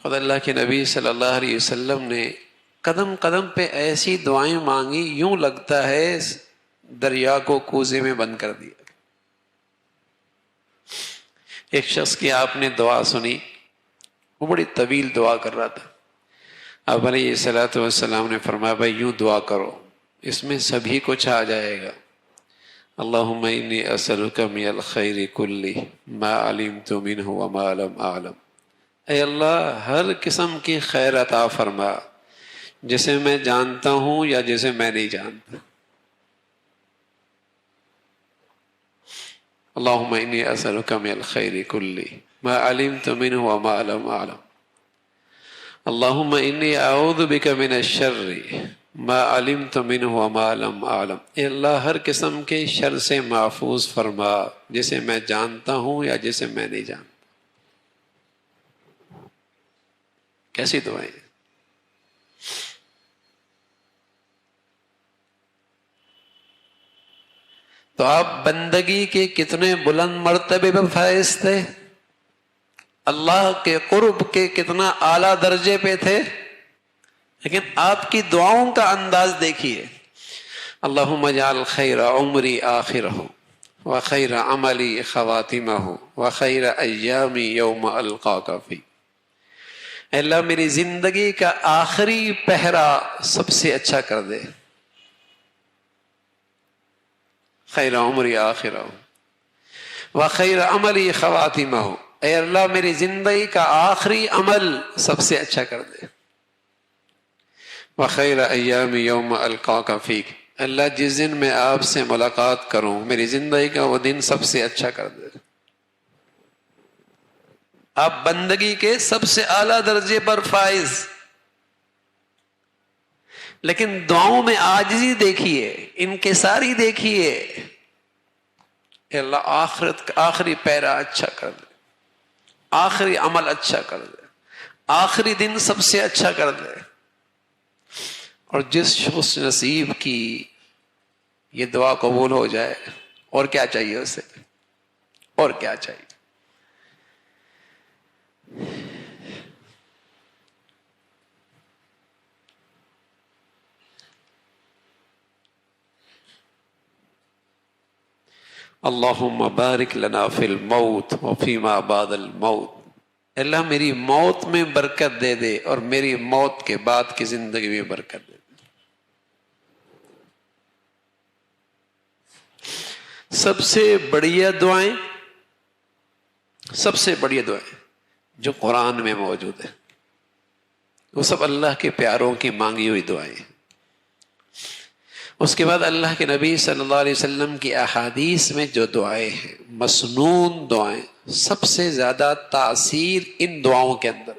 خدا اللہ کے نبی صلی اللہ علیہ وسلم نے قدم قدم پہ ایسی دعائیں مانگی، یوں لگتا ہے دریا کو کوزے میں بند کر دیا۔ ایک شخص کی آپ نے دعا سنی، وہ بڑی طویل دعا کر رہا تھا۔ آپ علیہ الصلوۃ والسلام نے فرمایا بھائی یوں دعا کرو، اس میں سبھی کچھ آ جائے گا۔ اللہم انی اسألک من الخیر کلہ ما علمت منہ وما لم اعلم، اے اللہ ہر قسم کی خیر عطا فرما، جسے میں جانتا ہوں یا جسے میں نہیں جانتا۔ اللہم انی اسألک من الخیر کلہ ما علمت منہ وما لم اعلم، اللہم انی اعوذ بک من الشر ما علمت منہ وما لم اعلم، اے اللہ ہر قسم کے شر سے محفوظ فرما، جسے میں جانتا ہوں یا جسے میں نہیں جانتا۔ کیسی دعائیں؟ تو آپ بندگی کے کتنے بلند مرتبے پر فائز تھے، اللہ کے قرب کے کتنا اعلیٰ درجے پہ تھے، لیکن آپ کی دعاؤں کا انداز دیکھیے۔ اللہم اجعل خیر عمری آخرہ وخیر عملی خواتمہ وخیر ایامی یوم القاک فی، اے اللہ میری زندگی کا آخری پہرا سب سے اچھا کر دے، خیر عمری آخرہ وخیر عملی خواتمہ، اے اللہ میری زندگی کا آخری عمل سب سے اچھا کر دے، وخیر ایام یوم القاک فیک، اللہ جس دن میں آپ سے ملاقات کروں میری زندگی کا وہ دن سب سے اچھا کر دے۔ آپ بندگی کے سب سے اعلیٰ درجے پر فائز، لیکن دعاؤں میں عاجزی دیکھیے، انکساری دیکھیے، اے اللہ آخری پیرا اچھا کر دے، آخری عمل اچھا کر دے، آخری دن سب سے اچھا کر دے۔ اور جس خوش نصیب کی یہ دعا قبول ہو جائے، اور کیا چاہیے اسے، اور کیا چاہیے؟ اللہم بارک لنا فی الموت وفیما بعد الموت، اللہ میری موت میں برکت دے دے اور میری موت کے بعد کی زندگی میں برکت دے دے۔ سب سے بڑھیا دعائیں، سب سے بڑھیا دعائیں جو قرآن میں موجود ہیں، وہ سب اللہ کے پیاروں کی مانگی ہوئی دعائیں ہیں۔ اس کے بعد اللہ کے نبی صلی اللہ علیہ وسلم کی احادیث میں جو دعائیں ہیں، مسنون دعائیں، سب سے زیادہ تاثیر ان دعاؤں کے اندر۔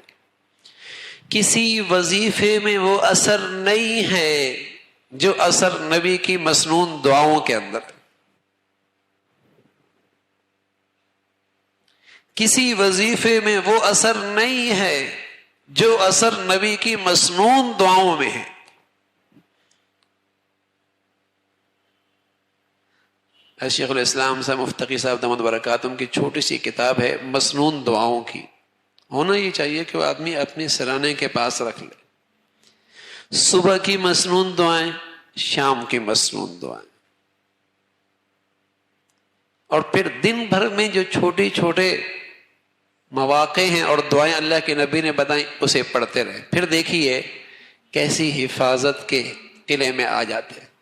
کسی وظیفے میں وہ اثر نہیں ہے جو اثر نبی کی مسنون دعاؤں کے اندر ہے۔ کسی وظیفے میں وہ اثر نہیں ہے جو اثر نبی کی مسنون دعاؤں میں ہے۔ شیخ الاسلام صاحب مفتقی صاحب دامت برکاتہم کی چھوٹی سی کتاب ہے مسنون دعاؤں کی، ہونا یہ چاہیے کہ وہ آدمی اپنے سرانے کے پاس رکھ لے۔ صبح کی مسنون دعائیں، شام کی مسنون دعائیں، اور پھر دن بھر میں جو چھوٹے چھوٹے مواقع ہیں اور دعائیں اللہ کے نبی نے بتائیں اسے پڑھتے رہے، پھر دیکھیے کیسی حفاظت کے قلعے میں آ جاتے ہیں۔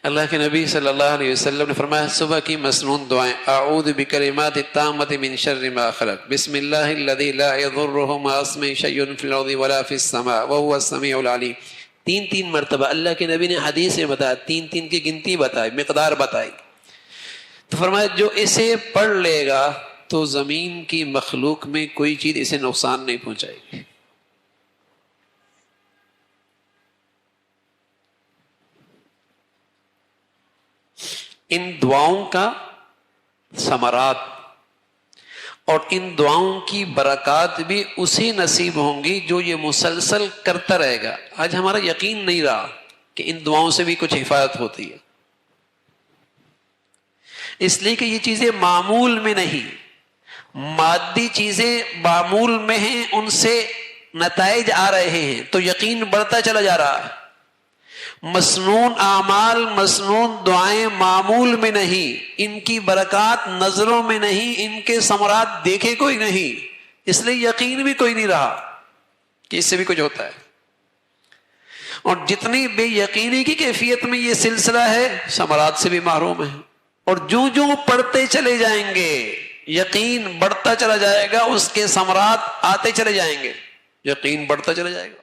اللہ کے نبی صلی اللہ علیہ وسلم نے فرمایا صبح کی مسنون دعائیں، اعوذ بکلمات التامۃ من شر ما خلق، بسم اللہ الذی لا یضر مع اسمہ شیء فی الارض ولا فی السماء وہو السمیع العلیم، تین مرتبہ اللہ کے نبی نے حدیث میں بتایا، تین کی گنتی بتائی، مقدار بتائی، تو فرمایا جو اسے پڑھ لے گا تو زمین کی مخلوق میں کوئی چیز اسے نقصان نہیں پہنچائے گی۔ ان دعاؤں کا ثمرات اور ان دعاؤں کی برکات بھی اسی نصیب ہوں گی جو یہ مسلسل کرتا رہے گا۔ آج ہمارا یقین نہیں رہا کہ ان دعاؤں سے بھی کچھ حفاظت ہوتی ہے، اس لیے کہ یہ چیزیں معمول میں نہیں، مادی چیزیں معمول میں ہیں، ان سے نتائج آ رہے ہیں تو یقین بڑھتا چلا جا رہا ہے. مسنون اعمال، مسنون دعائیں معمول میں نہیں، ان کی برکات نظروں میں نہیں، ان کے ثمرات دیکھے کوئی نہیں، اس لیے یقین بھی کوئی نہیں رہا کہ اس سے بھی کچھ ہوتا ہے. اور جتنی بے یقینی کی کیفیت میں یہ سلسلہ ہے، ثمرات سے بھی محروم ہے. اور جو جو پڑھتے چلے جائیں گے یقین بڑھتا چلا جائے گا، اس کے ثمرات آتے چلے جائیں گے، یقین بڑھتا چلا جائے گا.